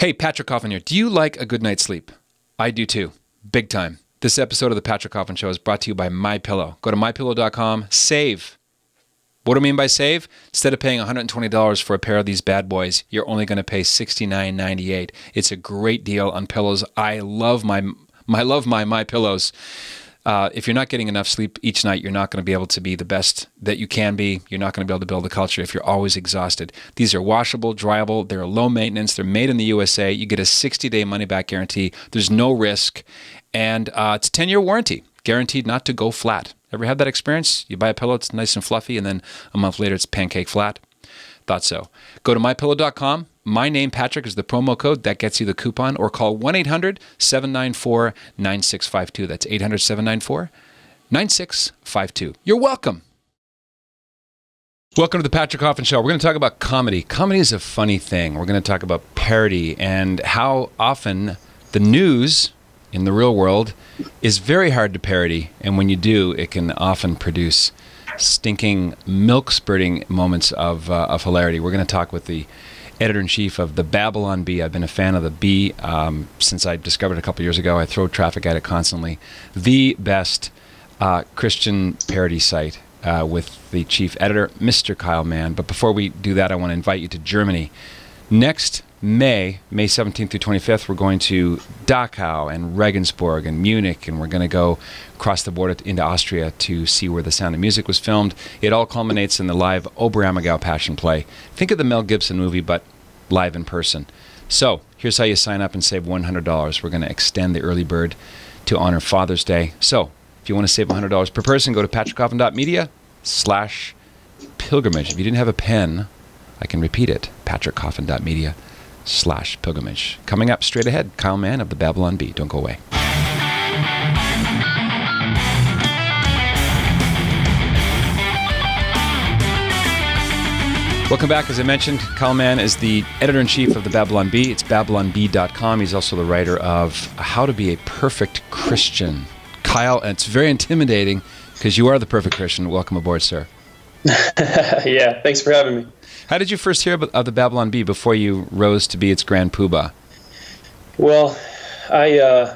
Hey, Patrick Coffin here. Do you like a good night's sleep? I do too. Big time. This episode of The Patrick Coffin Show is brought to you by MyPillow. Go to mypillow.com, save. What do I mean by save? Instead of paying $120 for a pair of these bad boys, you're only going to pay $69.98. It's a great deal on pillows. I love my MyPillows. If you're not getting enough sleep each night, you're not going to be able to be the best that you can be. You're not going to be able to build a culture if you're always exhausted. These are washable, dryable. They're low maintenance. They're made in the USA. You get a 60-day money-back guarantee. There's no risk. And it's a 10-year warranty, guaranteed not to go flat. Ever had that experience? You buy a pillow, it's nice and fluffy, and then a month later it's pancake flat? Thought so. Go to mypillow.com. My name, Patrick, is the promo code. That gets you the coupon. Or call 1-800-794-9652. That's 800-794-9652. You're welcome. Welcome to the Patrick Coffin Show. We're going to talk about comedy. Comedy is a funny thing. We're going to talk about parody and how often the news in the real world is very hard to parody. And when you do, it can often produce stinking, milk-spurting moments of hilarity. We're going to talk with the editor-in-chief of the Babylon Bee. I've been a fan of the Bee since I discovered it a couple years ago. I throw traffic at it constantly. The best Christian parody site with the chief editor, Mr. Kyle Mann. But before we do that, I want to invite you to Germany. Next May 17th through 25th, we're going to Dachau and Regensburg and Munich, and we're going to go across the border into Austria to see where The Sound of Music was filmed. It all culminates in the live Oberammergau Passion Play. Think of the Mel Gibson movie, but live in person. So here's how you sign up and save $100. We're going to extend the early bird to honor Father's Day. So if you want to save $100 per person, go to patrickcoffin.media/pilgrimage. If you didn't have a pen, I can repeat it, patrickcoffin.media/pilgrimage. Coming up straight ahead, Kyle Mann of the Babylon Bee. Don't go away. Welcome back. As I mentioned, Kyle Mann is the editor-in-chief of the Babylon Bee. It's babylonbee.com. He's also the writer of How to Be a Perfect Christian. Kyle, and it's very intimidating because you are the perfect Christian. Welcome aboard, sir. Yeah, thanks for having me. How did you first hear of the Babylon Bee before you rose to be its grand poobah? Well, I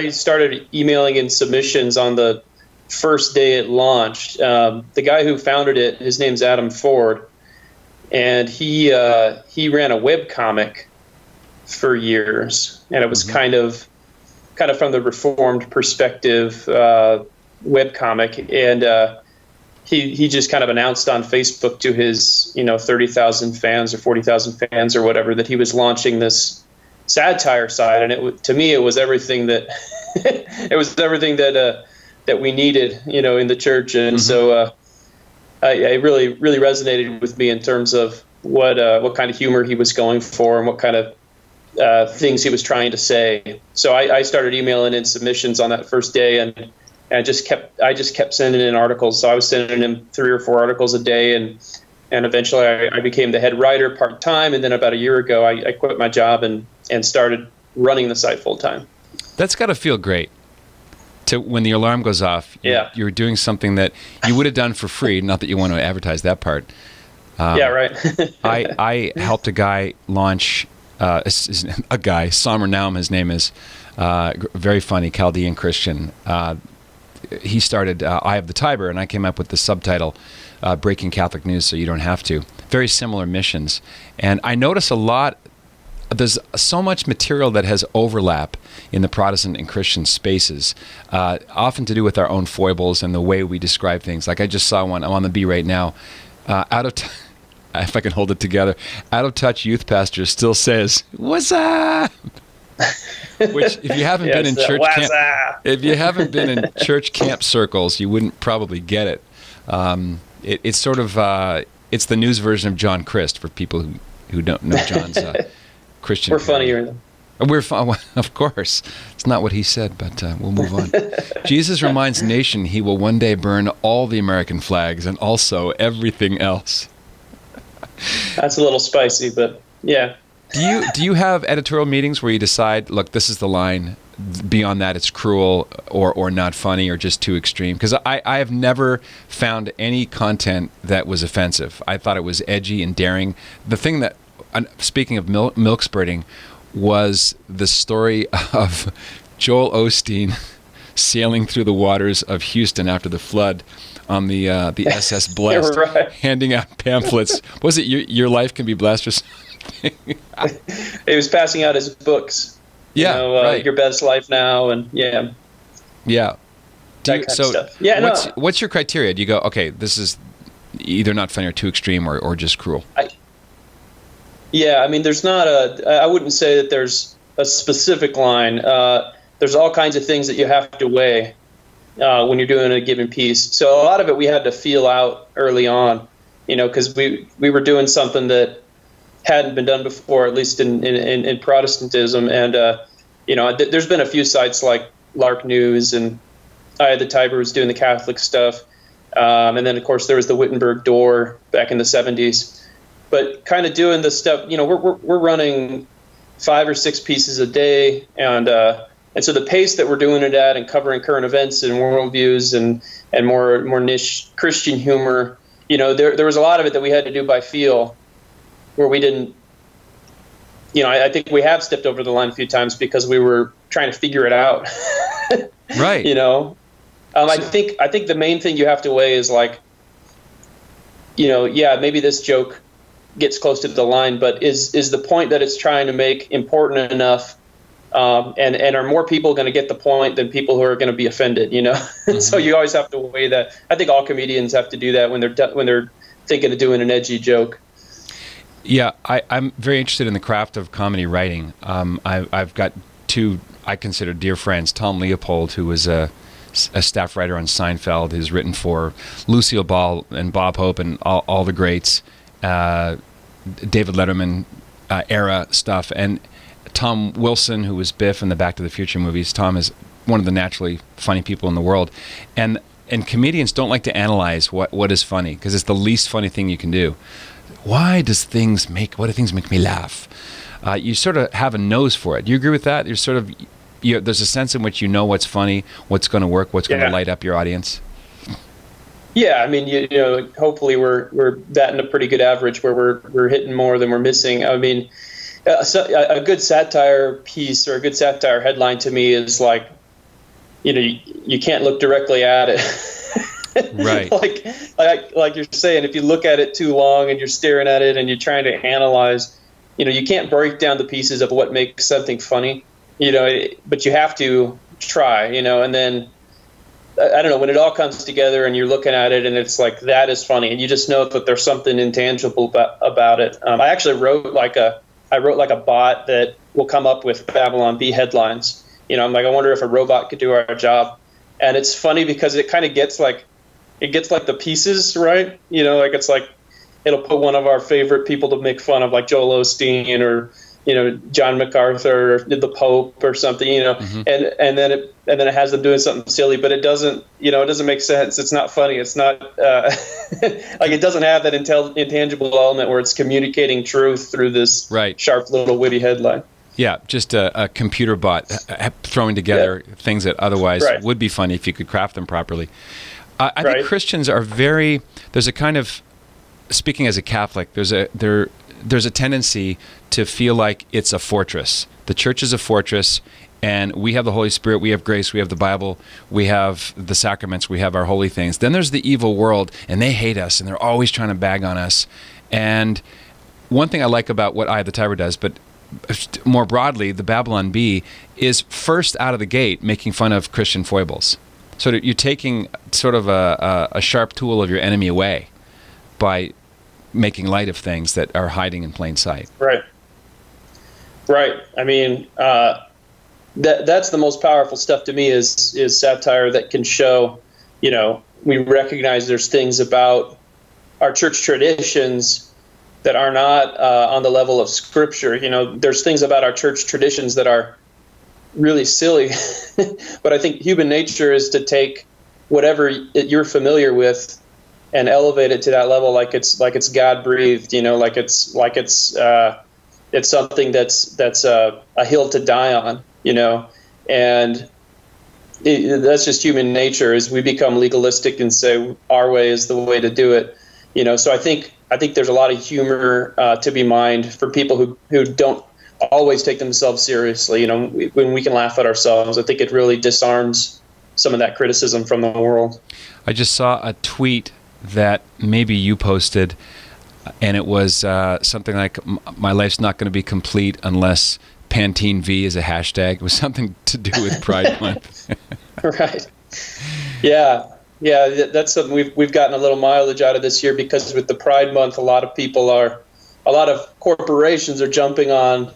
started emailing in submissions on the first day it launched. The guy who founded it, his name's Adam Ford, and he ran a webcomic for years, and it was kind of from the Reformed perspective webcomic, and he just kind of announced on Facebook to his 30,000 fans or 40,000 fans or whatever that he was launching this satire site, and to me it was everything that that we needed in the church, and so it really resonated with me in terms of what kind of humor he was going for and what kind of things he was trying to say. So I started emailing in submissions on that first day, and I just kept sending in articles. So I was sending him 3 or 4 articles a day, and eventually I became the head writer part-time. And then about a year ago, I quit my job and started running the site full-time. That's got to feel great. When the alarm goes off, you're doing something that you would have done for free. Not that you want to advertise that part. Yeah, right. I helped a guy launch, Somer Naum, his name is, very funny, Chaldean Christian. He started Eye of the Tiber, and I came up with the subtitle, Breaking Catholic News So You Don't Have To. Very similar missions. And I notice there's so much material that has overlap in the Protestant and Christian spaces, often to do with our own foibles and the way we describe things. Like I just saw one, I'm on the Bee right now, if I can hold it together, out of touch youth pastor still says, "What's up?" Which, if you haven't been in church camp, if you haven't been in church camp circles, you wouldn't probably get it. It's sort of it's the news version of John Christ for people who don't know John's Christian. We're funnier than. We're fun, of course. It's not what he said, but we'll move on. Jesus reminds the nation he will one day burn all the American flags and also everything else. That's a little spicy, but yeah. Do you have editorial meetings where you decide, look, this is the line, beyond that it's cruel or not funny or just too extreme? Because I have never found any content that was offensive. I thought it was edgy and daring. The thing that speaking of milk spurting, was the story of Joel Osteen sailing through the waters of Houston after the flood on the SS Blessed, right. handing out pamphlets. Was it your life can be blessed or something? He was passing out his books. Yeah, right. Your Best Life Now, and yeah. That kind of stuff. Yeah, what's your criteria? Do you go, okay, this is either not funny or too extreme or just cruel? I mean, there's not I wouldn't say that there's a specific line. There's all kinds of things that you have to weigh when you're doing a given piece. So a lot of it we had to feel out early on, because we were doing something that hadn't been done before, at least in Protestantism. And, there's been a few sites like Lark News, and the Tiber was doing the Catholic stuff. And then, of course, there was the Wittenberg Door back in the 70s. But kind of doing the stuff, we're running 5 or 6 pieces a day. And so the pace that we're doing it at and covering current events and worldviews and more niche Christian humor, there was a lot of it that we had to do by feel, where we didn't, I think we have stepped over the line a few times because we were trying to figure it out. Right. I think the main thing you have to weigh is like, maybe this joke gets close to the line, but is the point that it's trying to make important enough, and are more people going to get the point than people who are going to be offended? Mm-hmm. So you always have to weigh that. I think all comedians have to do that when they're thinking of doing an edgy joke. Yeah, I'm very interested in the craft of comedy writing. I've got 2 I consider dear friends. Tom Leopold, who was a staff writer on Seinfeld, who's written for Lucille Ball and Bob Hope and all the greats, David Letterman era stuff, and Tom Wilson, who was Biff in the Back to the Future movies. Tom is one of the naturally funny people in the world, and comedians don't like to analyze what is funny, because it's the least funny thing you can do. Why do things make me laugh? You sort of have a nose for it. Do you agree with that? You're sort of, there's a sense in which you know what's funny, what's going to work, what's going to light up your audience. Yeah, I mean, hopefully we're batting a pretty good average where we're hitting more than we're missing. I mean, a good satire piece or a good satire headline to me is like, you can't look directly at it. Right. like you're saying, if you look at it too long and you're staring at it and you're trying to analyze, you can't break down the pieces of what makes something funny, but you have to try, and then I don't know, when it all comes together and you're looking at it and it's like, that is funny, and you just know that there's something intangible about it. I actually wrote like a bot that will come up with Babylon Bee headlines. I'm like, I wonder if a robot could do our job. And it's funny because it kind of gets like the pieces right. It's like it'll put one of our favorite people to make fun of, like Joel Osteen or John MacArthur or the Pope or something, mm-hmm. and then it has them doing something silly, but it doesn't make sense. It's not funny. It's not like it doesn't have that intangible element where it's communicating truth through this sharp little witty headline. Yeah, just a computer bot throwing together things that otherwise would be funny if you could craft them properly. I think Christians are there's a kind of, speaking as a Catholic, there's a tendency to feel like it's a fortress. The church is a fortress, and we have the Holy Spirit, we have grace, we have the Bible, we have the sacraments, we have our holy things. Then there's the evil world, and they hate us, and they're always trying to bag on us. And one thing I like about what the Tiber does, but more broadly, the Babylon Bee, is first out of the gate making fun of Christian foibles. So that you're taking sort of a sharp tool of your enemy away by making light of things that are hiding in plain sight. Right. I mean, that's the most powerful stuff to me is satire that can show, we recognize there's things about our church traditions that are not on the level of Scripture. There's things about our church traditions that are really silly, but I think human nature is to take whatever you're familiar with and elevate it to that level, like it's God breathed, it's something that's a hill to die on, and that's just human nature. Is we become legalistic and say our way is the way to do it, So I think I think there's a lot of humor to be mined for people who don't always take themselves seriously. You know, when we can laugh at ourselves, I think it really disarms some of that criticism from the world. I just saw a tweet that maybe you posted, and it was something like, "My life's not going to be complete unless Pantene V is a hashtag." It was something to do with Pride Month. Right. Yeah. Yeah, that's something we've gotten a little mileage out of this year, because with the Pride Month, a lot of corporations are jumping on,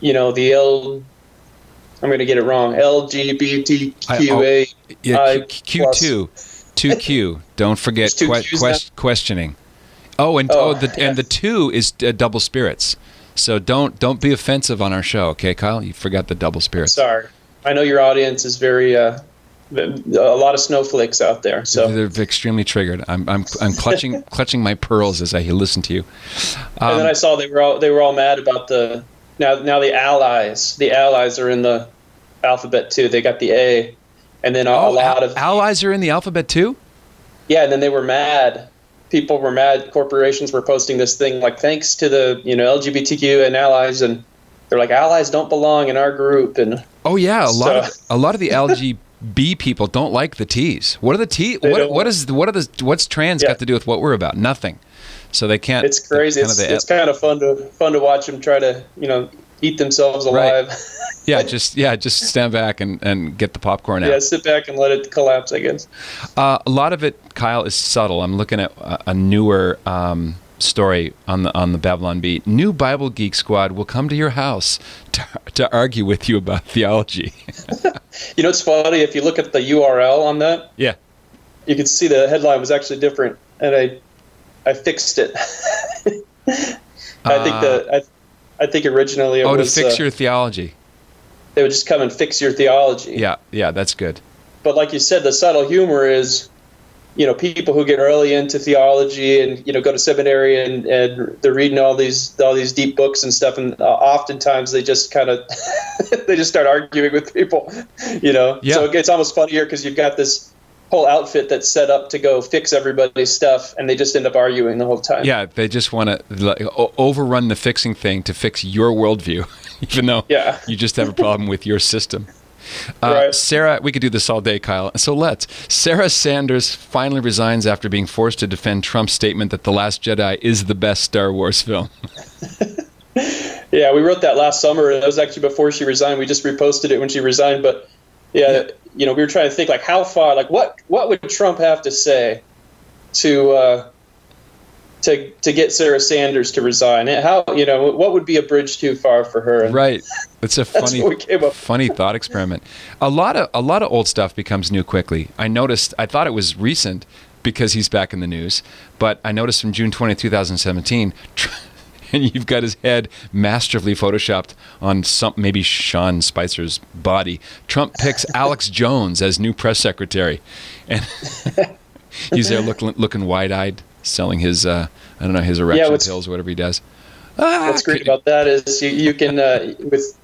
you know, I'm going to get it wrong, LGBTQA. Q2, 2Q. Don't forget questioning. And the 2 is double spirits. So don't be offensive on our show, okay, Kyle? You forgot the double spirits. Sorry, I know your audience is very a lot of snowflakes out there. So they're extremely triggered. I'm clutching my pearls as I listen to you. And then I saw they were all mad about now the allies. The allies are in the alphabet too. They got the A, and then a lot of allies are in the alphabet too. Yeah, and then they were mad. People were mad. Corporations were posting this thing like, thanks to the LGBTQ and allies, and they're like, allies don't belong in our group. And a lot of the LGB people don't like the T's. What are the T? What's trans got to do with what we're about? Nothing. So they can't. It's crazy. It's kind of fun to watch them try to eat themselves alive. Right. Just stand back and get the popcorn out. Yeah, sit back and let it collapse, I guess. A lot of it, Kyle, is subtle. I'm looking at a newer story on the Babylon Bee. New Bible Geek Squad will come to your house to argue with you about theology. It's funny, if you look at the URL on that. Yeah. You can see the headline was actually different, and I fixed it. I think originally it was to fix your theology. They would just come and fix your theology. Yeah, that's good. But like you said, the subtle humor is, people who get early into theology and go to seminary and they're reading all these deep books and stuff, and oftentimes they just kind of they just start arguing with people, Yeah. So it's almost funnier because you've got this whole outfit that's set up to go fix everybody's stuff, and they just end up arguing the whole time. Yeah, they just want to overrun the fixing thing to fix your worldview, even though you just have a problem with your system. Right. Sarah, we could do this all day, Kyle. So let's. Sarah Sanders finally resigns after being forced to defend Trump's statement that The Last Jedi is the best Star Wars film. Yeah, we wrote that last summer. That was actually before she resigned. We just reposted it when she resigned. But we were trying to think like how far, like what would Trump have to say to get Sarah Sanders to resign? How what would be a bridge too far for her? And right. It's a funny thought experiment. A lot of old stuff becomes new quickly. I thought it was recent because he's back in the news, but I noticed from June 20, 2017, and you've got his head masterfully photoshopped on maybe Sean Spicer's body. Trump picks Alex Jones as new press secretary, and he's there looking wide-eyed, selling his his erection pills or whatever he does. What's great about that is you can with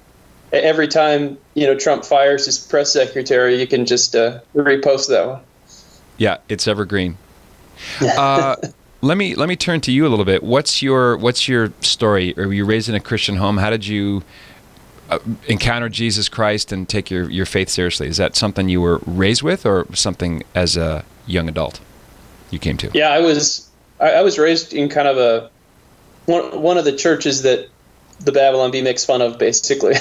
every time Trump fires his press secretary, you can just repost that one. Yeah, it's evergreen. Let me turn to you a little bit. What's your story? Were you raised in a Christian home? How did you encounter Jesus Christ and take your faith seriously? Is that something you were raised with, or something as a young adult you came to? Yeah, I was raised in kind of one of the churches that the Babylon Bee makes fun of, basically.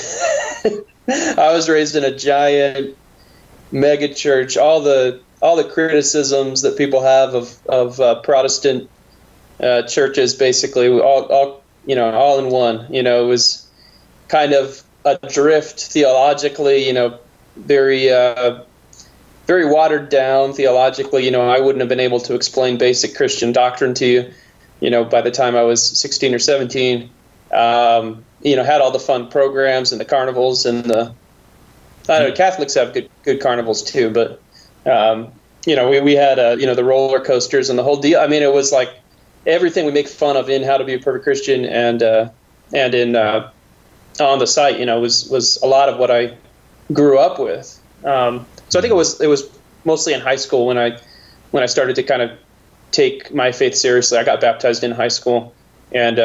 I was raised in a giant mega church. All the criticisms that people have of Protestant churches, basically, all in one. It was kind of adrift theologically. Very very watered down theologically. I wouldn't have been able to explain basic Christian doctrine to you. By the time I was 16 or 17, had all the fun programs and the carnivals and Catholics have good carnivals too, but we had the roller coasters and the whole deal. I mean, it was like everything we make fun of in How to Be a Perfect Christian and in on the site, was a lot of what I grew up with. So I think it was mostly in high school when I started to kind of take my faith seriously. I got baptized in high school, and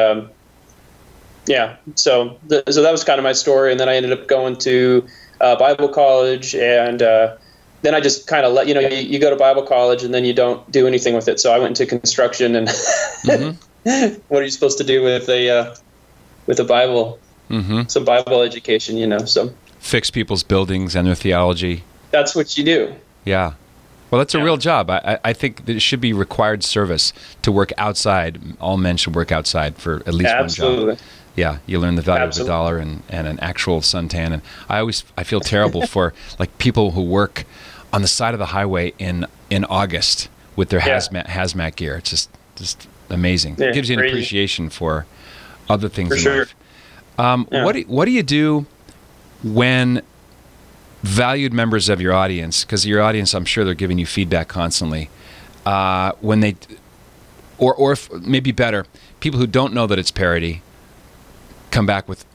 so that was kind of my story. And then I ended up going to Bible college, and then I just kind of you go to Bible college and then you don't do anything with it. So I went into construction, and what are you supposed to do with a Bible? Some Bible education, so fix people's buildings and their theology. That's what you do. Yeah. Well, that's a real job. I think that it should be required service to work outside. All men should work outside for at least one job. Yeah, you learn the value of a dollar and an actual suntan. And I feel terrible for like people who work on the side of the highway in August with their hazmat gear. It's just amazing. It gives you an appreciation for other things in life. What do you do when valued members of your audience, because your audience, I'm sure they're giving you feedback constantly, when they, or if, maybe better, people who don't know that it's parody, come back with,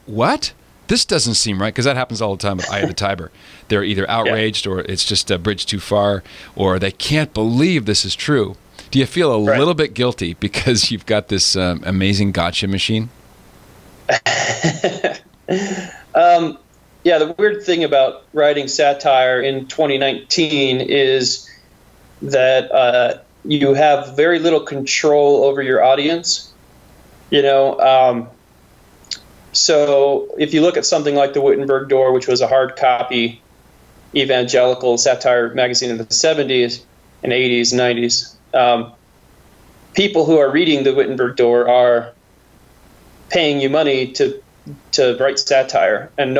what? This doesn't seem right, because that happens all the time with Eye of the Tiber. They're either outraged or it's just a bridge too far, or they can't believe this is true. Do you feel a little bit guilty because you've got this amazing gotcha machine? The weird thing about writing satire in 2019 is that you have very little control over your audience. So if you look at something like the Wittenberg Door, which was a hard copy evangelical satire magazine in the 70s and 80s and 90s, people who are reading the Wittenberg Door are paying you money to write satire, and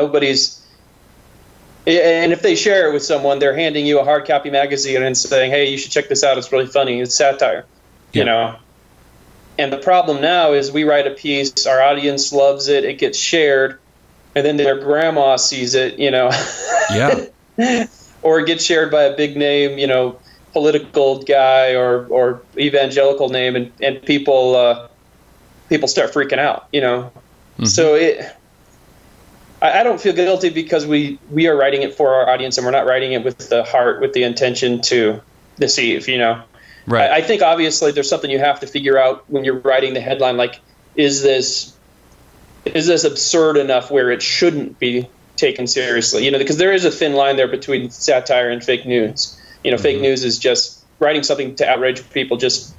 if they share it with someone, they're handing you a hard copy magazine and saying, hey, you should check this out, it's really funny, it's satire. And the problem now is we write a piece, our audience loves it, it gets shared, and then their grandma sees it, or it gets shared by a big name, political guy or evangelical name, and people start freaking out, So I don't feel guilty because we are writing it for our audience, and we're not writing it with the heart, with the intention to deceive, Right. I think obviously there's something you have to figure out when you're writing the headline, like, is this absurd enough where it shouldn't be taken seriously? Because there is a thin line there between satire and fake news. Fake news is just writing something to outrage people, there's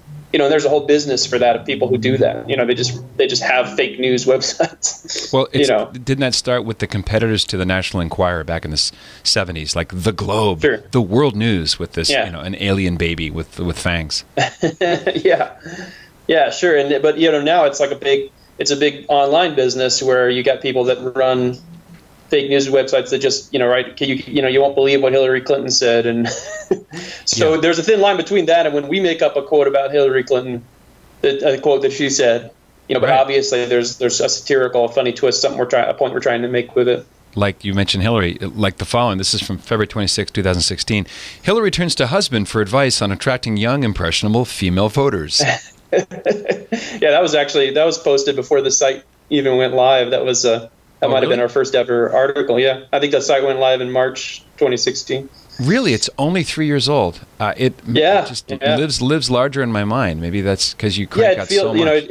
a whole business for that of people who do that. They just have fake news websites. Well, didn't that start with the competitors to the National Enquirer back in the 70s, like the Globe, the World News, with this, an alien baby with fangs. Yeah, sure. But now it's like a big online business where you got people that run fake news websites that just, you won't believe what Hillary Clinton said. And so there's a thin line between that and when we make up a quote about Hillary Clinton, a quote that she said, but obviously there's a satirical, funny twist, a point we're trying to make with it. Like you mentioned Hillary, like the following. This is from February 26, 2016. Hillary turns to husband for advice on attracting young, impressionable female voters. That was posted before the site even went live. That was That might have been our first ever article. Yeah, I think that site went live in March 2016. Really, it's only 3 years old. It lives larger in my mind. Maybe that's because you crank out so much.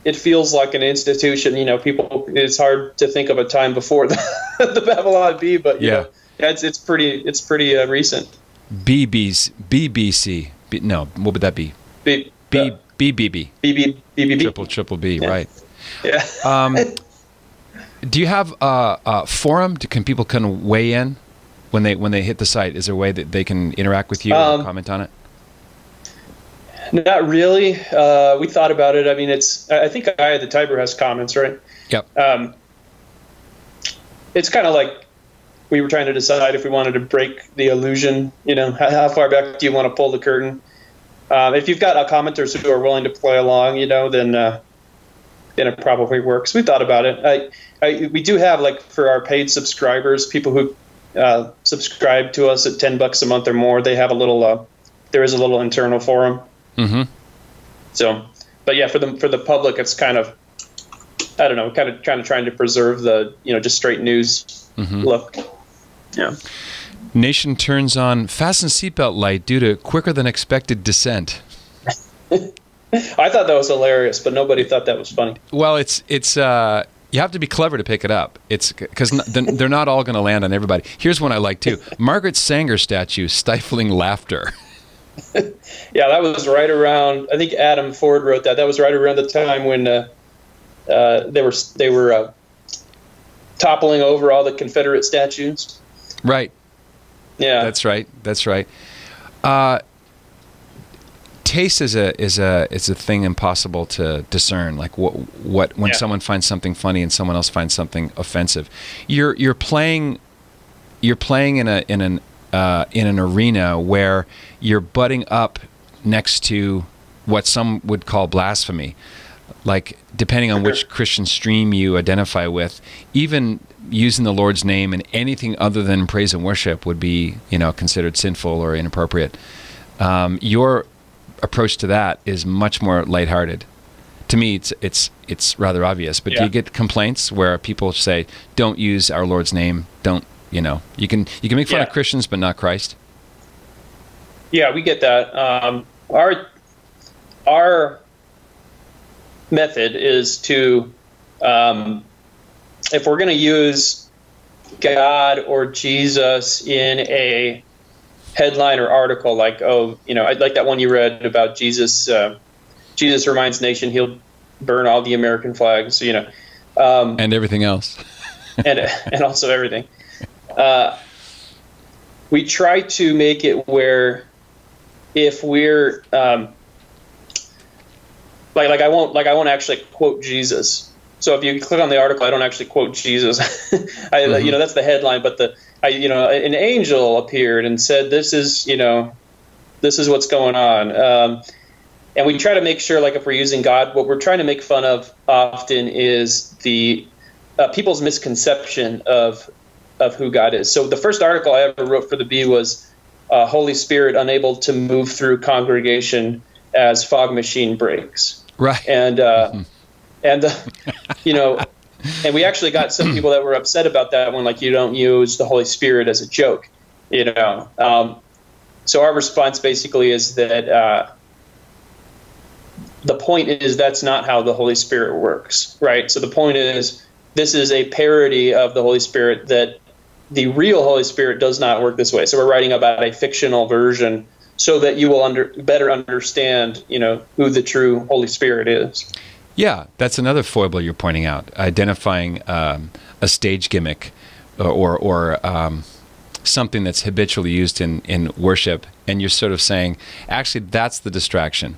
It feels like an institution. People. It's hard to think of a time before the Babylon Bee, but it's pretty recent. BBC. No, what would that be? BBB. Triple B. Yeah. Right. Yeah. Do you have a forum? Can people kind of weigh in when they hit the site? Is there a way that they can interact with you or comment on it? Not really. We thought about it. I mean, I think Eye of the Tiber has comments, right? Yep. It's kind of like we were trying to decide if we wanted to break the illusion. How far back do you want to pull the curtain? If you've got commenters who are willing to play along, then it probably works. We thought about it. We do have, like, for our paid subscribers, people who subscribe to us at $10 a month or more, they have there is a little internal forum. Mm-hmm. So, but yeah, for the public, it's kind of, I don't know, kind of trying to preserve the, just straight news look. Yeah. Nation turns on fasten seatbelt light due to quicker than expected descent. I thought that was hilarious, but nobody thought that was funny. Well, it's you have to be clever to pick it up. It's because they're not all going to land on everybody. Here's one I like too: Margaret Sanger statue stifling laughter. Yeah, that was right around. I think Adam Ford wrote that. That was right around the time when they were toppling over all the Confederate statues. Right. Yeah, that's right. That's right. Taste is a thing impossible to discern. Like when someone finds something funny and someone else finds something offensive. You're playing in an arena where you're butting up next to what some would call blasphemy. Like, depending on which Christian stream you identify with, even using the Lord's name in anything other than praise and worship would be, considered sinful or inappropriate. Your approach to that is much more lighthearted. To me, it's rather obvious. But do you get complaints where people say, "Don't use our Lord's name"? Don't you can make fun of Christians, but not Christ? Yeah, we get that. Our method is to, if we're going to use God or Jesus in a headline or article, like, I like that one you read about Jesus. Jesus reminds nation he'll burn all the American flags. And everything else, and also everything. We try to make it where if we're like I won't actually quote Jesus. So if you click on the article, I don't actually quote Jesus. That's the headline, but an angel appeared and said, this is what's going on. And we try to make sure, like, if we're using God, what we're trying to make fun of often is the people's misconception of who God is. So the first article I ever wrote for the Bee was Holy Spirit unable to move through congregation as fog machine breaks. Right. And and we actually got some people that were upset about that one, like, you don't use the Holy Spirit as a joke, So our response basically is that the point is that's not how the Holy Spirit works, right? So the point is this is a parody of the Holy Spirit, that the real Holy Spirit does not work this way. So we're writing about a fictional version so that you will better understand, who the true Holy Spirit is. Yeah, that's another foible you're pointing out, identifying a stage gimmick or something that's habitually used in worship, and you're sort of saying, actually, that's the distraction.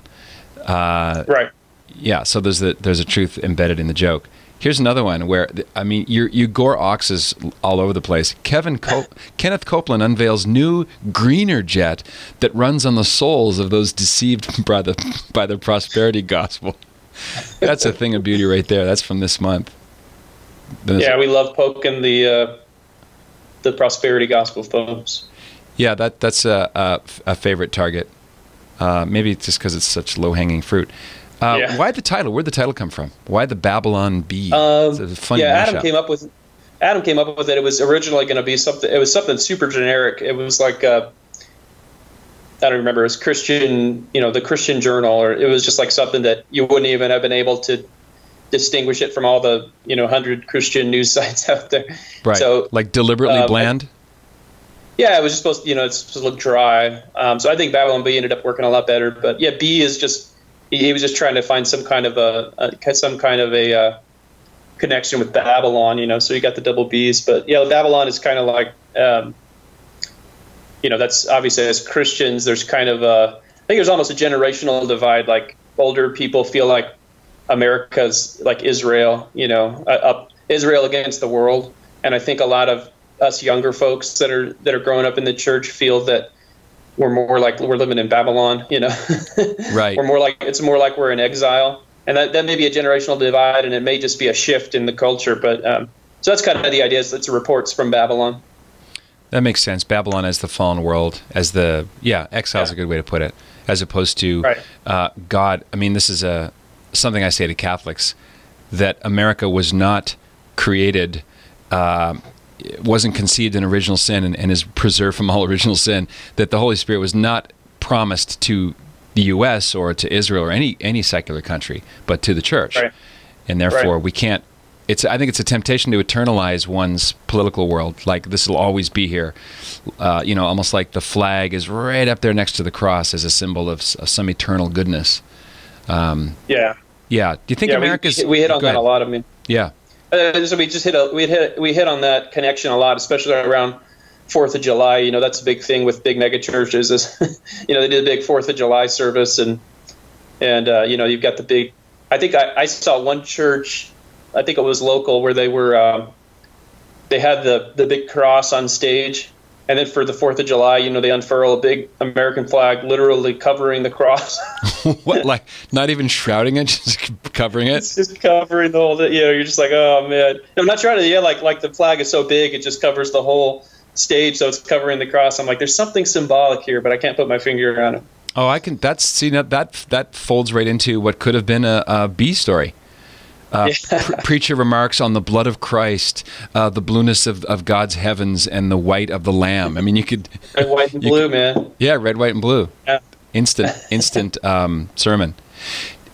Right. Yeah, so there's a truth embedded in the joke. Here's another one where, you gore oxes all over the place. Kenneth Copeland unveils new greener jet that runs on the souls of those deceived by the prosperity gospel. That's a thing of beauty right there. That's from this month. Yeah, we love poking the prosperity gospel folks. Yeah, that's a favorite target. Maybe just because it's such low-hanging fruit. Why the title? Where'd the title come from? Why the Babylon Bee? It's a funny mashup. Adam came up with it. It was originally going to be something. It was something super generic. It was like I don't remember. It was Christian, the Christian Journal, or it was just like something that you wouldn't even have been able to distinguish it from all the 100 Christian news sites out there. Right. So, like, deliberately bland. Yeah, it was just supposed. It's supposed to look dry. So I think Babylon Bee ended up working a lot better. But yeah, Bee is just. He was just trying to find some kind of a connection with Babylon, so you got the double B's. But yeah, Babylon is kind of like, that's obviously, as Christians, there's kind of I think there's almost a generational divide. Like, older people feel like America's like Israel, Israel against the world. And I think a lot of us younger folks that are growing up in the church feel that we're more like we're living in Babylon, Right. It's more like we're in exile, and that may be a generational divide, and it may just be a shift in the culture. But so that's kind of the idea. It's reports from Babylon. That makes sense. Babylon as the fallen world, as exile is a good way to put it, as opposed to God. I mean, this is something I say to Catholics, that America was not created wasn't conceived in original sin and is preserved from all original sin, that the Holy Spirit was not promised to the U.S. or to Israel or any secular country, but to the church. Right. And therefore, we can't. I think it's a temptation to eternalize one's political world. Like, this will always be here. Almost like the flag is right up there next to the cross as a symbol of some eternal goodness. Yeah. Do you think America's? We hit on that a lot. I mean. Yeah. So we just hit on that connection a lot, especially around 4th of July. That's a big thing with big mega churches. Is they did a big 4th of July service, and you've got the big. I think I saw one church. I think it was local, where they were they had the big cross on stage, and then for the 4th of July, they unfurl a big American flag, literally covering the cross. What, like not even shrouding it, just covering it? It's just covering the whole. You're just like, oh man. I'm not trying to. Like the flag is so big, it just covers the whole stage, so it's covering the cross. I'm like, there's something symbolic here, but I can't put my finger on it. Oh, I can. That folds right into what could have been a B story. Preacher remarks on the blood of Christ, the blueness of God's heavens, and the white of the Lamb. I mean, you could red, white, and blue, man. Yeah, red, white, and blue. Yeah. Instant sermon.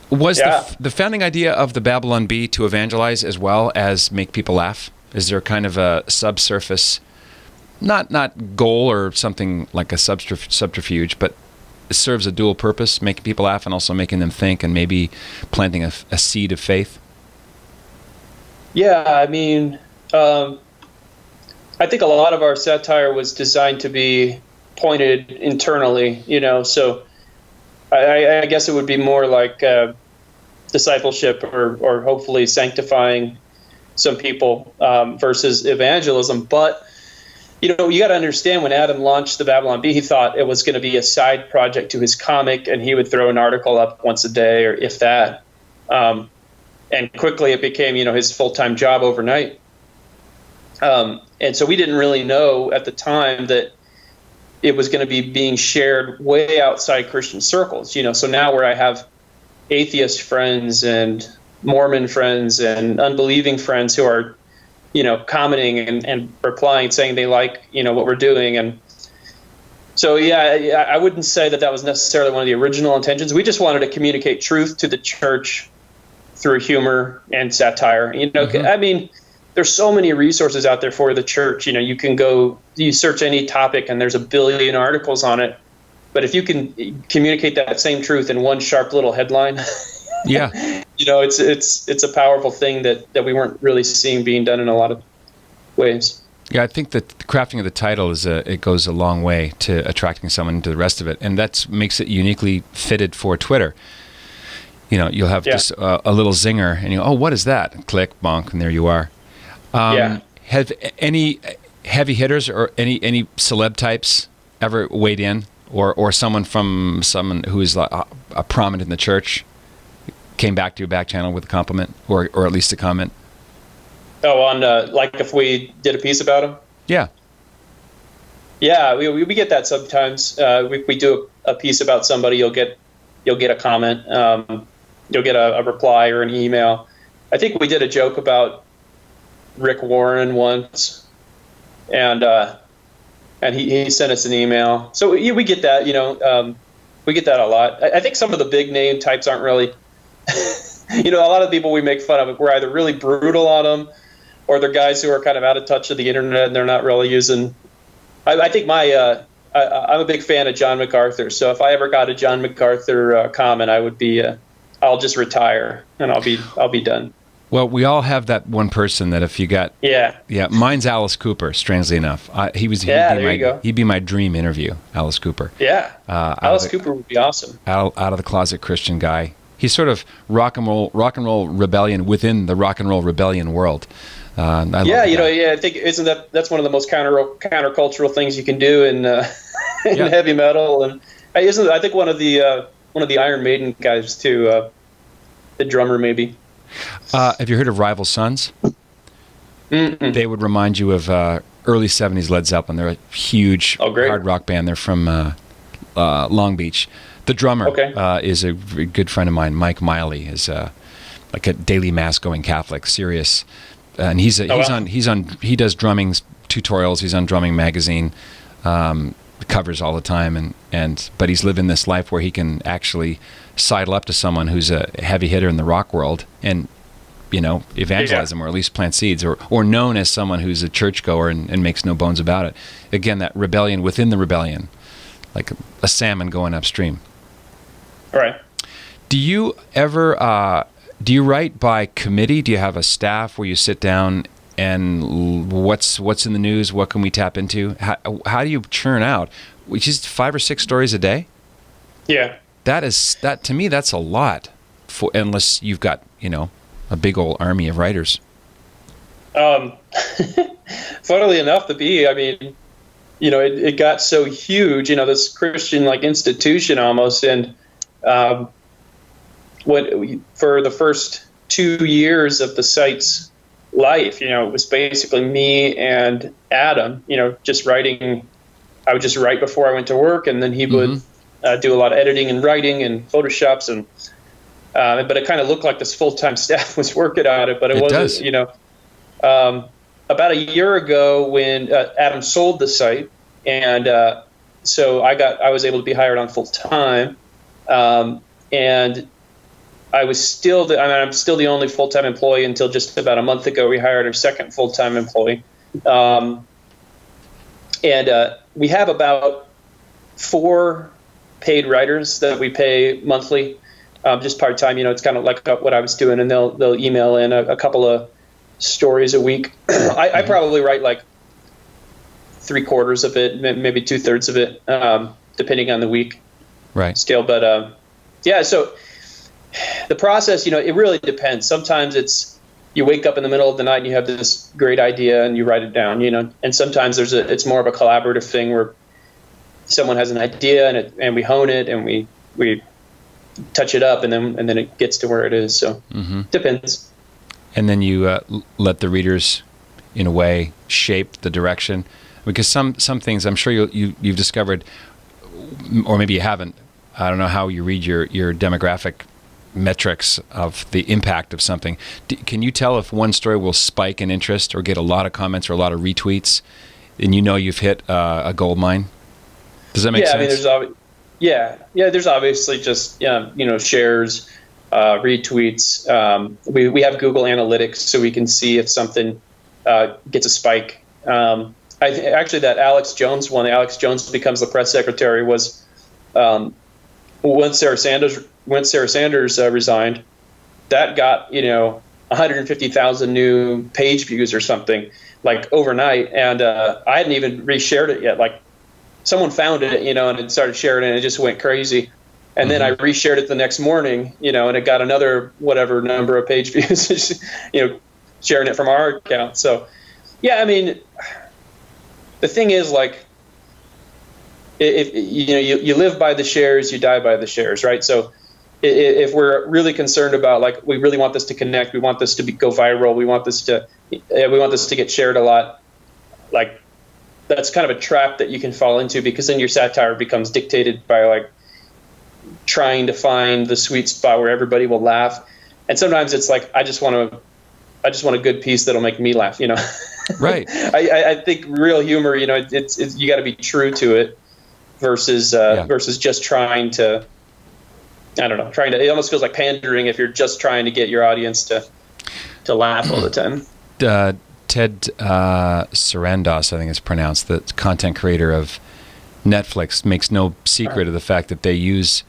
Was the founding idea of the Babylon Bee to evangelize as well as make people laugh? Is there kind of a subsurface, not goal or something like a subterfuge, but it serves a dual purpose, making people laugh and also making them think, and maybe planting a seed of faith? Yeah, I mean, I think a lot of our satire was designed to be pointed internally, so I guess it would be more like discipleship or hopefully sanctifying some people versus evangelism. But, you got to understand, when Adam launched the Babylon Bee, he thought it was going to be a side project to his comic, and he would throw an article up once a day, or if that. And quickly it became, his full-time job overnight. And so we didn't really know at the time that it was going to be being shared way outside Christian circles. So now where I have atheist friends and Mormon friends and unbelieving friends who are, commenting and replying, saying they like, what we're doing. And so, I wouldn't say that was necessarily one of the original intentions. We just wanted to communicate truth to the church through humor and satire. Mm-hmm. I mean, there's so many resources out there for the church. You can you search any topic and there's a billion articles on it. But if you can communicate that same truth in one sharp little headline, it's a powerful thing that we weren't really seeing being done in a lot of ways. Yeah, I think that the crafting of the title it goes a long way to attracting someone to the rest of it, and that makes it uniquely fitted for Twitter. You'll have just a little zinger, and oh, what is that? Click, bonk, and there you are. Have any heavy hitters or any celeb types ever weighed in, or someone who is a prominent in the church came back to your back channel with a compliment, or at least a comment? Oh, on like if we did a piece about him? Yeah. Yeah, we get that sometimes. We do a piece about somebody, you'll get a comment. You'll get a reply or an email. I think we did a joke about Rick Warren once, and he sent us an email. So we get that, we get that a lot. I think some of the big name types aren't really, a lot of the people we make fun of, we're either really brutal on them, or they're guys who are kind of out of touch with the internet and they're not really using. I think I'm a big fan of John MacArthur. So if I ever got a John MacArthur comment, I would be. I'll just retire and I'll be done. Well, we all have that one person that if you got mine's Alice Cooper. Strangely enough, he'd be my dream interview. Alice Cooper. Yeah, Alice Cooper would be awesome. Out of the closet Christian guy. He's sort of rock and roll rebellion within the rock and roll rebellion world. I think that's one of the most countercultural things you can do in heavy metal, and I think one of the Iron Maiden guys too, the drummer maybe. Have you heard of Rival Sons? Mm-mm. They would remind you of early 70s Led Zeppelin. They're a huge hard rock band. They're from Long Beach. The drummer is a good friend of mine. Mike Miley is like a daily mass going Catholic, serious, and he does drumming tutorials. He's on Drumming Magazine, covers all the time, but he's living this life where he can actually sidle up to someone who's a heavy hitter in the rock world and, evangelize them, or at least plant seeds, or known as someone who's a churchgoer and makes no bones about it. Again, that rebellion within the rebellion, like a salmon going upstream. Right. Do you ever do you write by committee? Do you have a staff where you sit down and what's in the news? What can we tap into? How do you churn out? Which is 5 or 6 stories a day? Yeah. That to me, that's a lot, unless you've got a big old army of writers. Funnily enough, it got so huge, this Christian institution almost, and for the first 2 years of the site's life, it was basically me and Adam, just writing. I would just write before I went to work, and then he would do a lot of editing and writing and Photoshops, and but it kind of looked like this full-time staff was working on it, but it wasn't. About a year ago, when Adam sold the site, and so I was able to be hired on full-time, and I'm still the only full-time employee until just about a month ago. We hired our second full-time employee, and we have about 4 paid writers that we pay monthly, just part-time. It's kind of like what I was doing, and they'll email in a couple of stories a week. I probably write like 3/4 of it, maybe 2/3 of it, depending on the week. Right. Scale, but yeah. So the process, it really depends. Sometimes it's you wake up in the middle of the night and you have this great idea and you write it down, and sometimes it's more of a collaborative thing where someone has an idea and we hone it and we touch it up and then it gets to where it is. So depends. And then you let the readers, in a way, shape the direction, because some things I'm sure you've discovered, or maybe you haven't. I don't know how you read your demographic metrics of the impact of something. Can you tell if one story will spike in interest or get a lot of comments or a lot of retweets, and you've hit a gold mine? Does that make sense? There's obviously just shares, retweets. We have Google Analytics, so we can see if something gets a spike. Actually, that Alex Jones one, Alex Jones becomes the press secretary, was when Sarah Sanders resigned. That got 150,000 new page views or something like overnight, and I hadn't even reshared it yet. Like someone found it, and it started sharing it, and it just went crazy. And then I reshared it the next morning, and it got another whatever number of page views, sharing it from our account. So, yeah, the thing is, like, if you live by the shares, you die by the shares, right? So, if we're really concerned about, like, we really want this to connect, we want this to go viral, we want this to get shared a lot, like, that's kind of a trap that you can fall into, because then your satire becomes dictated by, like, trying to find the sweet spot where everybody will laugh. And sometimes it's like, I just want a good piece that'll make me laugh, Right. I think real humor, it's you got to be true to it versus just trying to, it almost feels like pandering if you're just trying to get your audience to laugh all the time. Ted Sarandos, I think it's pronounced, the content creator of Netflix, makes no secret of the fact that they use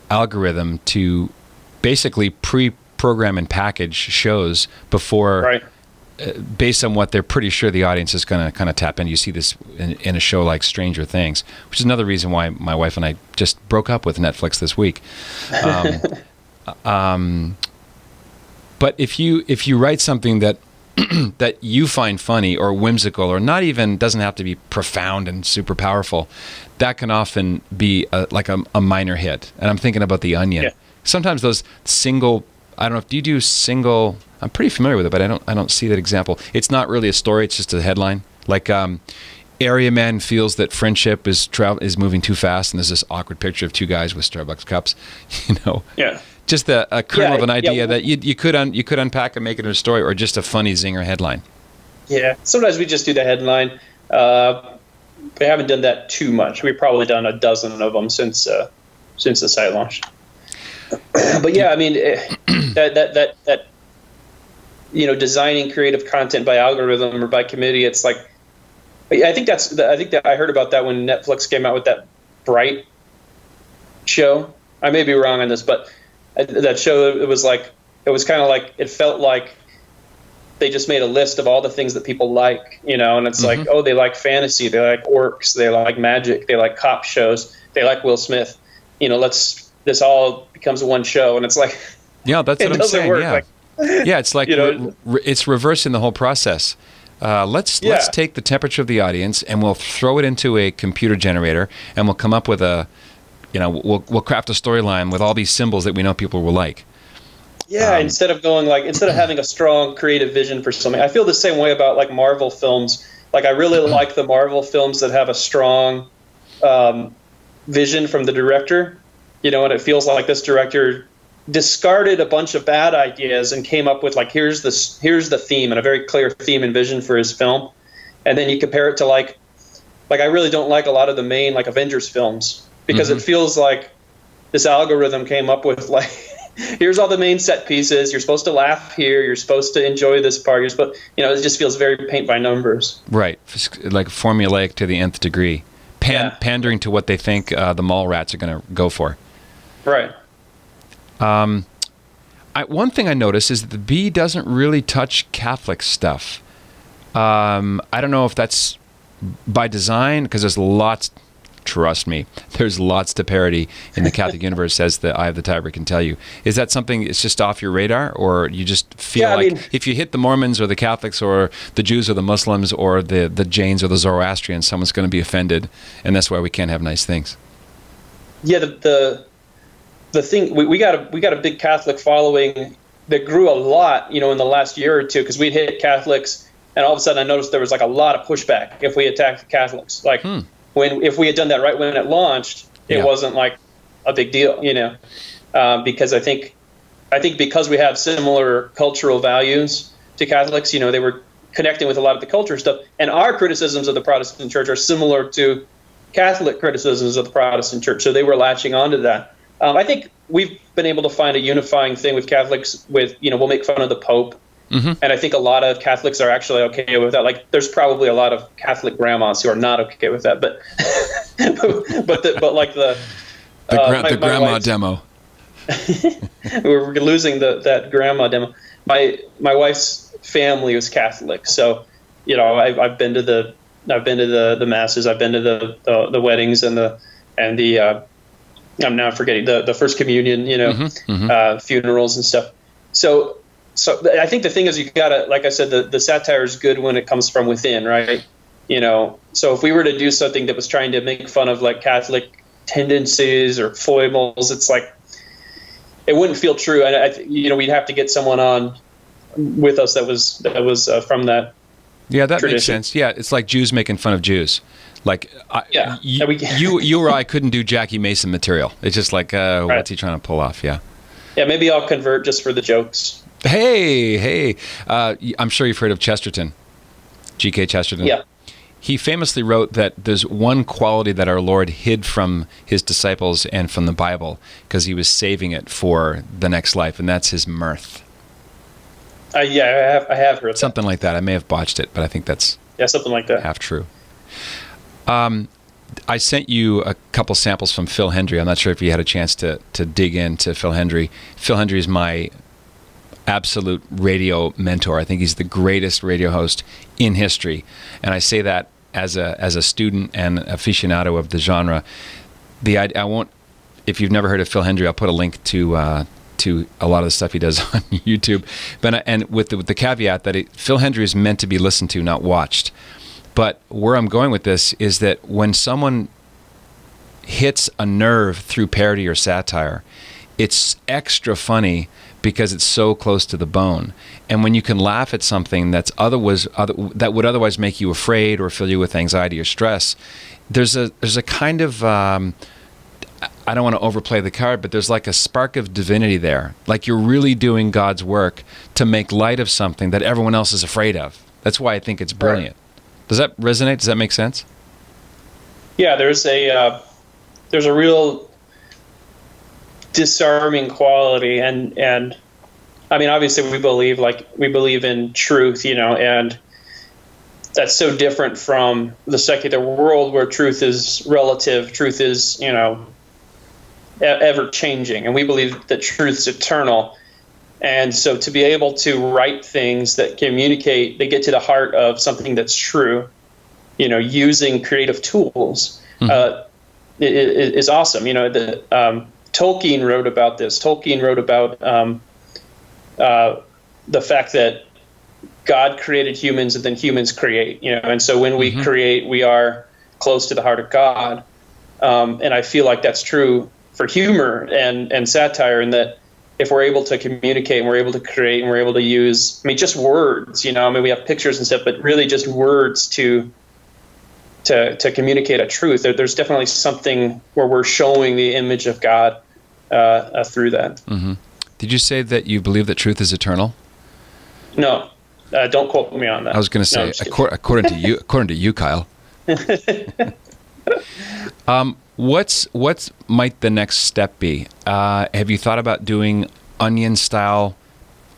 algorithm to basically pre-program and package shows before, based on what they're pretty sure the audience is going to kind of tap in. You see this in a show like Stranger Things, which is another reason why my wife and I just broke up with Netflix this week. But if you write something that that you find funny or whimsical, or not even, doesn't have to be profound and super powerful, that can often be like a minor hit. And I'm thinking about The Onion. Yeah. Sometimes those single, I don't know, do you do single, I'm pretty familiar with it, but I don't see that example. It's not really a story, it's just a headline. Like area man feels that friendship is moving too fast, and there's this awkward picture of 2 guys with Starbucks cups, Yeah. Just a kernel of an idea that you could unpack and make it into a story, or just a funny zinger headline. Yeah, sometimes we just do the headline. We haven't done that too much. We've probably done a dozen of them since the site launched. But yeah, I mean, that designing creative content by algorithm or by committee, it's like, I think that I heard about that when Netflix came out with that Bright show. I may be wrong on this, but that show, it was kind of like, it felt like they just made a list of all the things that people like, and it's like, oh, they like fantasy, they like orcs, they like magic, they like cop shows, they like Will Smith. This all becomes one show, and it's like, yeah, that's what I'm saying. Work. Yeah, like, yeah, it's like it's reversing the whole process. Let's take the temperature of the audience, and we'll throw it into a computer generator, and we'll come up with we'll craft a storyline with all these symbols that we know people will like. Yeah, instead of having a strong creative vision for something. I feel the same way about like Marvel films. Like, I really like the Marvel films that have a strong vision from the director, and it feels like this director discarded a bunch of bad ideas and came up with like, here's the theme, and a very clear theme and vision for his film. And then you compare it to like I really don't like a lot of the main like Avengers films, because it feels like this algorithm came up with like, here's all the main set pieces. You're supposed to laugh here. You're supposed to enjoy this part. It just feels very paint by numbers. Right, like formulaic to the nth degree, pandering to what they think the mall rats are going to go for. Right. One thing I noticed is that the bee doesn't really touch Catholic stuff. I don't know if that's by design, because there's lots. Trust me, there's lots to parody in the Catholic universe, as the Eye of the Tiber can tell you. Is that something that's just off your radar, or you just feel if you hit the Mormons or the Catholics or the Jews or the Muslims or the Jains or the Zoroastrians, someone's going to be offended, and that's why we can't have nice things? Yeah, the thing, we got a big Catholic following that grew a lot, in the last year or two, because we'd hit Catholics, and all of a sudden I noticed there was like a lot of pushback if we attacked the Catholics. Like, if we had done that right when it launched, it wasn't like a big deal, because I think because we have similar cultural values to Catholics, they were connecting with a lot of the culture stuff, and our criticisms of the Protestant church are similar to Catholic criticisms of the Protestant church, so they were latching onto that. I think we've been able to find a unifying thing with Catholics with, we'll make fun of the Pope. And I think a lot of Catholics are actually okay with that. Like, there's probably a lot of Catholic grandmas who are not okay with that, but the grandma demo. We're losing that grandma demo. My wife's family was Catholic, so I've been to the masses, I've been to the weddings and the I'm now forgetting the first communion, funerals and stuff. So I think the thing is, you gotta, like I said, the satire is good when it comes from within, right? So if we were to do something that was trying to make fun of like Catholic tendencies or foibles, it's like, it wouldn't feel true. And we'd have to get someone on with us that was from that. Yeah, that tradition. Makes sense. Yeah, it's like Jews making fun of Jews. Like, you or I couldn't do Jackie Mason material. It's just like, what's he trying to pull off? Yeah. Yeah, maybe I'll convert just for the jokes. Hey. I'm sure you've heard of Chesterton, G.K. Chesterton. Yeah. He famously wrote that there's one quality that our Lord hid from his disciples and from the Bible because he was saving it for the next life, and that's his mirth. I have heard something like that. I may have botched it, but I think that's something like that. Half true. I sent you a couple samples from Phil Hendry. I'm not sure if you had a chance to dig into Phil Hendry. Phil Hendry is my absolute radio mentor. I think he's the greatest radio host in history, and I say that as a student and aficionado of the genre. I won't. If you've never heard of Phil Hendry, I'll put a link to a lot of the stuff he does on YouTube. But and with the caveat that Phil Hendry is meant to be listened to, not watched. But where I'm going with this is that when someone hits a nerve through parody or satire, it's extra funny because it's so close to the bone. And when you can laugh at something that would otherwise make you afraid or fill you with anxiety or stress, there's a kind of I don't want to overplay the card, but there's like a spark of divinity there. Like you're really doing God's work to make light of something that everyone else is afraid of. That's why I think it's brilliant. Right. Does that resonate? Does that make sense? Yeah, there's a real disarming quality, and I mean, obviously we believe in truth, and that's so different from the secular world where truth is relative, truth is, ever changing, and we believe that truth's eternal. And so to be able to write things that communicate, they get to the heart of something that's true, using creative tools, is awesome. Tolkien wrote about this. Tolkien wrote about the fact that God created humans and then humans create, and so when we create, we are close to the heart of God. And I feel like that's true for humor and satire, in that if we're able to communicate and we're able to create and we're able to use, just words, we have pictures and stuff, but really just words to communicate a truth. There's definitely something where we're showing the image of God through that. Mm-hmm. Did you say that you believe that truth is eternal? No, don't quote me on that. I was going to say, according to you, Kyle. What might the next step be? Have you thought about doing Onion-style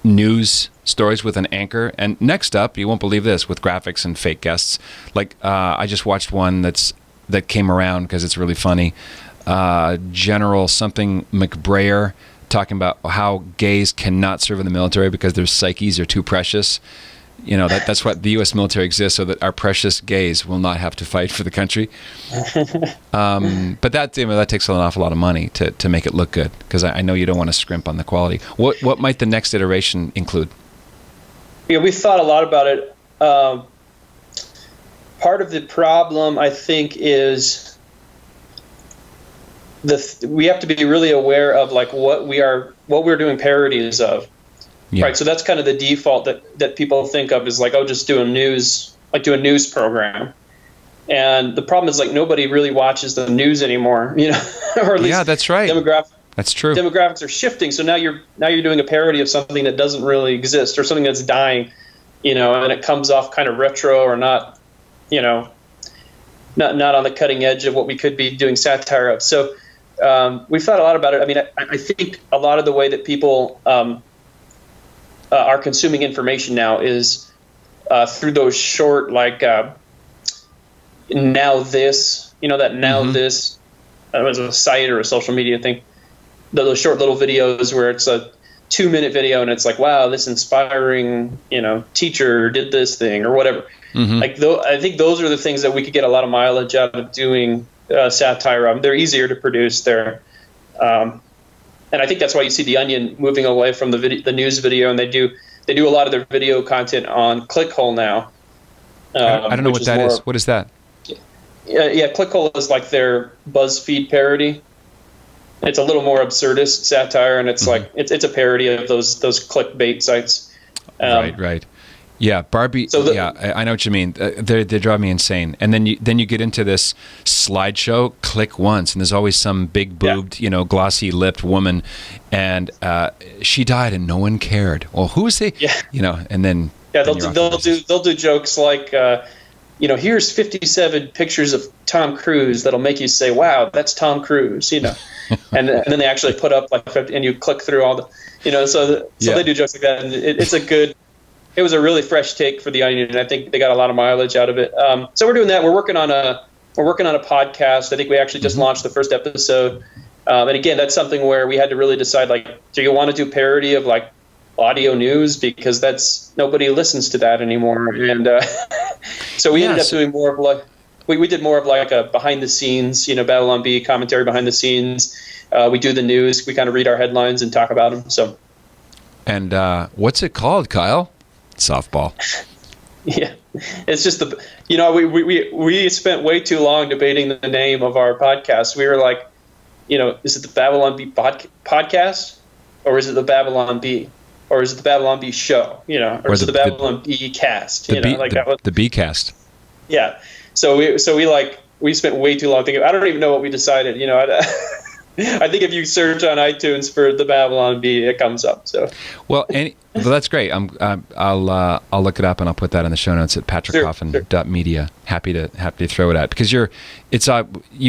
news stories with an anchor? And next up, you won't believe this, with graphics and fake guests. Like I just watched one that came around because it's really funny. General something McBrayer talking about how gays cannot serve in the military because their psyches are too precious. That's what the U.S. military exists, so that our precious gays will not have to fight for the country. But that takes an awful lot of money to make it look good, because I know you don't want to scrimp on the quality. What might the next iteration include? Yeah, we thought a lot about it. Part of the problem, I think, is we have to be really aware of what we're doing parodies of. Yeah. Right, so that's kind of the default that people think of is just do a news program, and the problem is nobody really watches the news anymore, or at least that's right. That's true. Demographics are shifting, so now you're doing a parody of something that doesn't really exist, or something that's dying, and it comes off kind of retro or not, not on the cutting edge of what we could be doing satire of. So we've thought a lot about it. I think a lot of the way that people are consuming information now is through those short, now this, that now this, it was a site or a social media thing, those short little videos where it's a 2-minute video and it's wow, this inspiring, teacher did this thing or whatever. I think those are the things that we could get a lot of mileage out of doing satire. They're easier to produce. And I think that's why you see the Onion moving away from the news video, and they do a lot of their video content on ClickHole now. I don't know what that is. What is that? Yeah, ClickHole is their BuzzFeed parody. It's a little more absurdist satire, and it's it's a parody of those clickbait sites. Right. Yeah, Barbie. I know what you mean. They drive me insane. And then you get into this slideshow. Click once, and there's always some big boobed, glossy lipped woman, and she died, and no one cared. Well, who is he? Yeah. And then they'll do jokes like, here's 57 pictures of Tom Cruise that'll make you say, wow, that's Tom Cruise. And then they actually put up and you click through all the, so they do jokes like that, and it was a really fresh take for the Onion, and I think they got a lot of mileage out of it. So we're doing that. We're working on a podcast. I think we actually just launched the first episode. And again, that's something where we had to really decide, do you want to do parody of audio news, because nobody listens to that anymore. And so we ended up doing more of we did more of a behind the scenes, Babylon Bee commentary behind the scenes. We do the news. We kind of read our headlines and talk about them. So. And what's it called, Kyle? Softball. Yeah, it's just we spent way too long debating the name of our podcast. We were is it the Babylon Bee podcast, or is it the Babylon Bee, or is it the Babylon Bee show, or is it the Babylon Bee cast, the Bee cast. Yeah, so we spent way too long thinking. I don't even know what we decided, I think if you search on iTunes for the Babylon Bee, it comes up. So, well, that's great. I'll look it up and I'll put that in the show notes at patrickcoffin.media. Happy to throw it out because you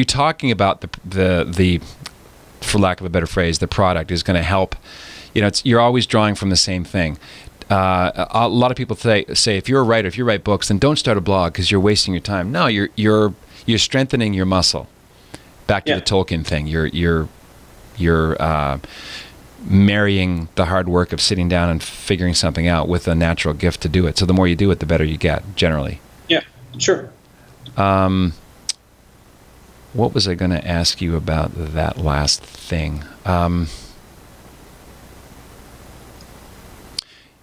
talking about the for lack of a better phrase, the product is going to help. You're always drawing from the same thing. A lot of people say if you're a writer, if you write books, then don't start a blog because you're wasting your time. No, you're strengthening your muscle. Back to the Tolkien thing. You're marrying the hard work of sitting down and figuring something out with a natural gift to do it. So the more you do it, the better you get, generally. Yeah, sure. What was I going to ask you about that last thing?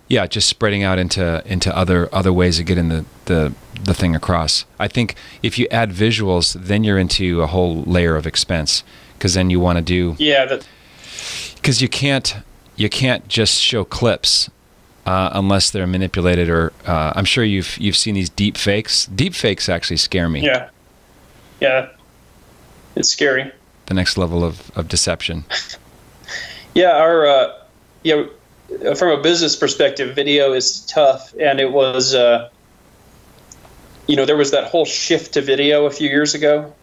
Yeah, just spreading out into other ways of getting the thing across. I think if you add visuals, then you're into a whole layer of expense because then you want to do because you can't just show clips unless they're manipulated or I'm sure you've seen these deep fakes. Deep fakes actually scare me. Yeah, it's scary. The next level of deception. Yeah, from a business perspective, video is tough, and it was, there was that whole shift to video a few years ago,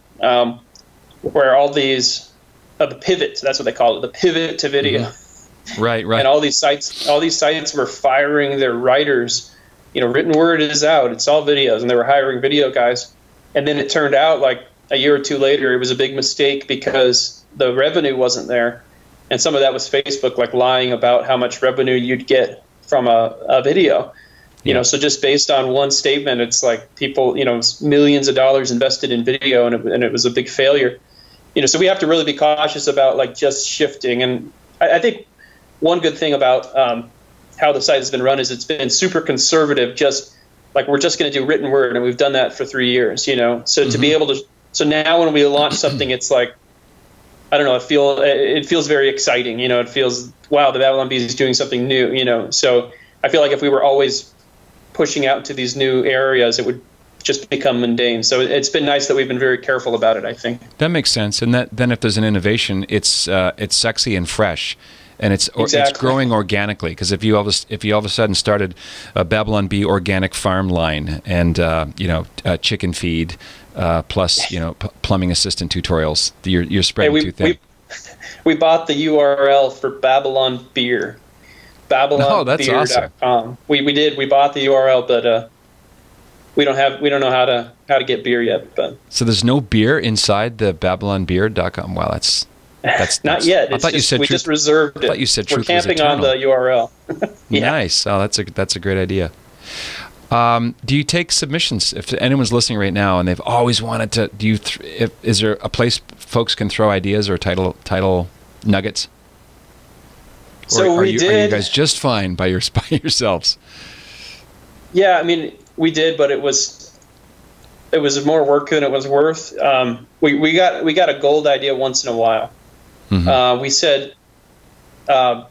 where all these, the pivot, that's what they call it, the pivot to video. Mm-hmm. Right. And all these sites were firing their writers. Written word is out, it's all videos, and they were hiring video guys. And then it turned out like a year or two later, it was a big mistake because the revenue wasn't there. And some of that was Facebook, like lying about how much revenue you'd get from a video. So just based on one statement, it's like people, millions of dollars invested in video, and it was a big failure. So we have to really be cautious about like just shifting. And I think one good thing about how the site has been run is it's been super conservative. Just like we're just going to do written word, and we've done that for 3 years. So to be able to, so now when we launch something, it's like, I don't know. It feels very exciting. It feels, wow, the Babylon Bee is doing something new. So I feel like if we were always pushing out to these new areas, it would just become mundane. So it's been nice that we've been very careful about it, I think. That makes sense. And then if there's an innovation, it's sexy and fresh, and it's growing organically. Because if you all of a sudden started a Babylon Bee organic farm line and chicken feed. Plus, plumbing assistant tutorials. You're spreading too thin. We bought the URL for Babylon Beer. BabylonBeer.com. Awesome. We did. We bought the URL, but we don't know how to get beer yet. But so there's no beer inside the BabylonBeer.com. Wow, that's not yet. I thought you said we just reserved it. I thought you said truth We're camping on the URL. Yeah. Nice. Oh, that's a great idea. Do you take submissions? If anyone's listening right now and they've always wanted to, is there a place folks can throw ideas or title nuggets? So are you guys just fine by yourselves? Yeah, I mean, we did, but it was more work than it was worth. We got a gold idea once in a while. Mm-hmm. We said, Planned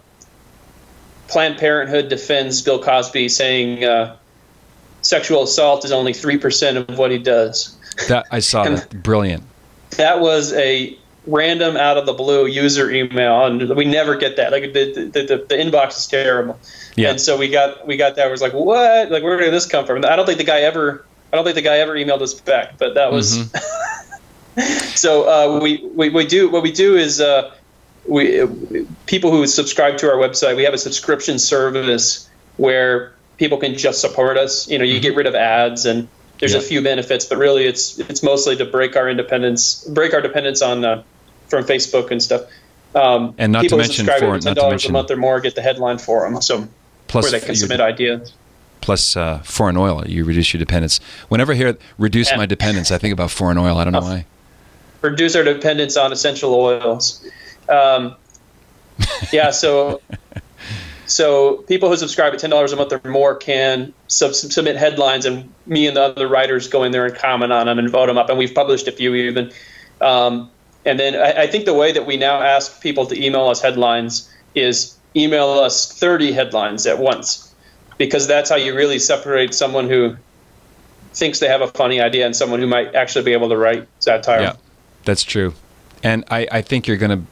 Parenthood defends Bill Cosby, saying sexual assault is only 3% of what he does. That I saw that. Brilliant. That was a random out of the blue user email, and we never get that. Like the inbox is terrible. Yeah. And so we got that. It was like, what? Like, where did this come from? I don't think the guy ever emailed us back, but that was. Mm-hmm. So we do what we do is people who subscribe to our website, we have a subscription service where people can just support us. You get rid of ads, and there's a few benefits, but really it's mostly to break our dependence on from Facebook and stuff. And not to mention $10 a month or more get the headline for them. So plus where they can submit ideas. Plus foreign oil, you reduce your dependence. Whenever I hear reduce my dependence, I think about foreign oil. I don't know why. Reduce our dependence on essential oils. So people who subscribe at $10 a month or more can submit headlines, and me and the other writers go in there and comment on them and vote them up. And we've published a few even. And then I think the way that we now ask people to email us headlines is email us 30 headlines at once, because that's how you really separate someone who thinks they have a funny idea and someone who might actually be able to write satire. Yeah, that's true. And I think you're going to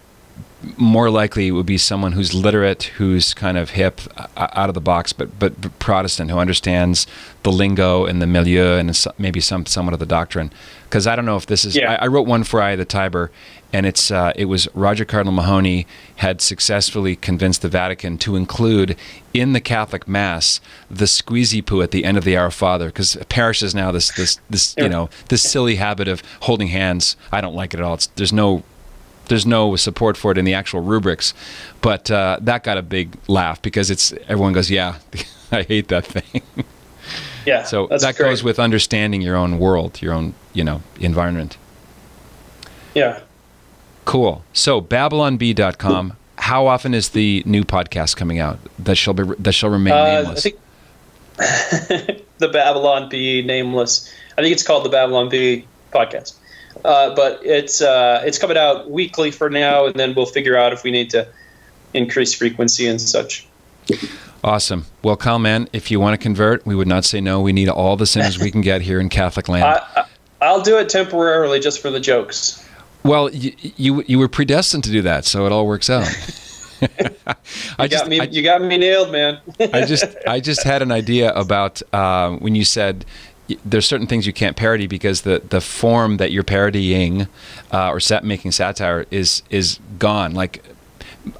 more likely it would be someone who's literate, who's kind of hip, out of the box, but Protestant, who understands the lingo and the milieu and maybe somewhat of the doctrine. Because I don't know if this is... Yeah. I wrote one for Eye of the Tiber, and it was Roger Cardinal Mahony had successfully convinced the Vatican to include in the Catholic Mass the squeezy poo at the end of the Our Father, because parishes now this this silly habit of holding hands. I don't like it at all. There's no support for it in the actual rubrics, but that got a big laugh because everyone goes, yeah, I hate that thing. Yeah, so that great. goes with understanding your own world, your own environment. Yeah. Cool. So BabylonB.com. How often is the new podcast coming out that shall remain nameless? I think the Babylon B nameless. I think it's called the Babylon B podcast. But it's coming out weekly for now, and then we'll figure out if we need to increase frequency and such. Awesome. Well, Kyle, man, if you want to convert, we would not say no. We need all the sinners we can get here in Catholic land. I'll do it temporarily just for the jokes. Well, you were predestined to do that, so it all works out. You got me nailed, man. I just had an idea about when you said there's certain things you can't parody because the form that you're parodying or making satire is gone. Like,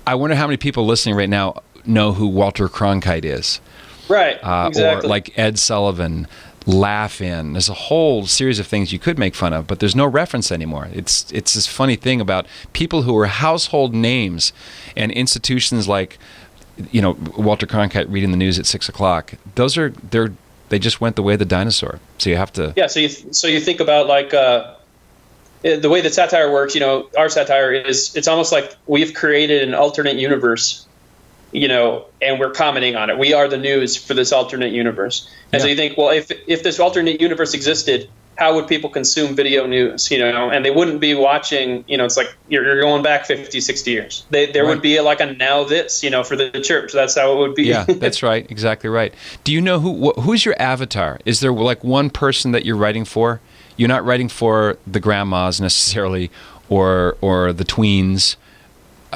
I wonder how many people listening right now know who Walter Cronkite is. Right, exactly. Or like Ed Sullivan, Laugh-In. There's a whole series of things you could make fun of, but there's no reference anymore. It's this funny thing about people who are household names and institutions like, Walter Cronkite reading the news at 6 o'clock. They just went the way of the dinosaur. So you have to... Yeah, so you think about like the way that satire works, our satire it's almost like we've created an alternate universe, and we're commenting on it. We are the news for this alternate universe. And so you think, well, if this alternate universe existed, how would people consume video news, and they wouldn't be watching, it's like you're going back 50, 60 years. There would be like a now this, for the church. That's how it would be. Yeah, that's right. Exactly right. Do you know who's your avatar? Is there like one person that you're writing for? You're not writing for the grandmas necessarily or the tweens.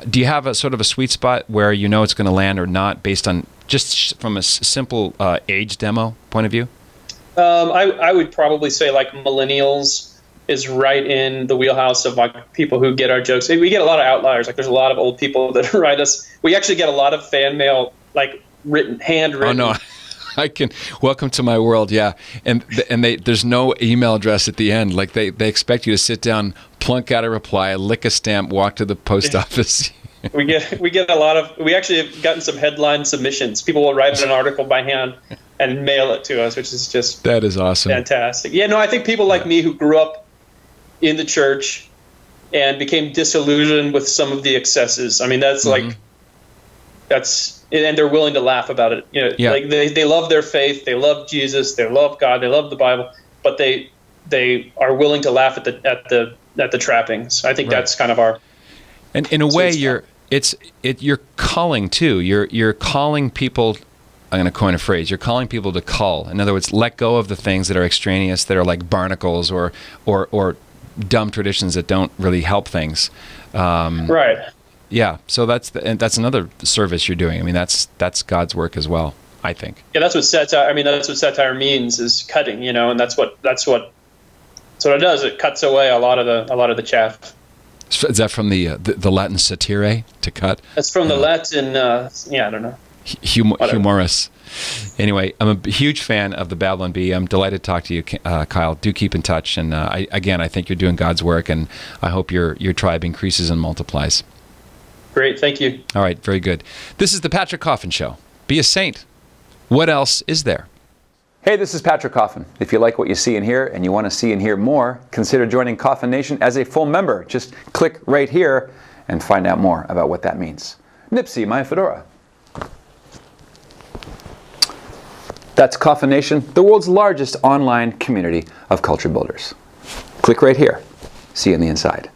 Do you have a sort of a sweet spot where it's going to land or not based on just from a simple age demo point of view? I would probably say like millennials is right in the wheelhouse of like people who get our jokes. We get a lot of outliers. Like there's a lot of old people that write us. We actually get a lot of fan mail, like handwritten. Oh no, I can. Welcome to my world. Yeah, and there's no email address at the end. Like they expect you to sit down, plunk out a reply, lick a stamp, walk to the post office. We get a lot of. We actually have gotten some headline submissions. People will write an article by hand and mail it to us, which is just that is awesome, fantastic. Yeah, no, I think people like me who grew up in the church and became disillusioned with some of the excesses. I mean, that's and they're willing to laugh about it. Like they love their faith, they love Jesus, they love God, they love the Bible, but they are willing to laugh at the trappings. I think that's kind of our. And in a way, you're culling too. You're calling people. I'm going to coin a phrase. You're calling people to cull. In other words, let go of the things that are extraneous, that are like barnacles or dumb traditions that don't really help things. Right. Yeah. So that's another service you're doing. I mean, that's God's work as well, I think. Yeah, that's what satire. I mean, that's what satire means, is cutting. And that's what it does. It cuts away a lot of the chaff. Is that from the Latin satire, to cut? That's from the Latin. I don't know. Humorous. Anyway, I'm a huge fan of the Babylon Bee. I'm delighted to talk to you, Kyle. Do keep in touch. And I think you're doing God's work, and I hope your tribe increases and multiplies. Great. Thank you. All right. Very good. This is the Patrick Coffin Show. Be a saint. What else is there? Hey, this is Patrick Coffin. If you like what you see and hear, and you want to see and hear more, consider joining Coffin Nation as a full member. Just click right here and find out more about what that means. Nipsey, my fedora. That's Coffin Nation, the world's largest online community of culture builders. Click right here. See you on the inside.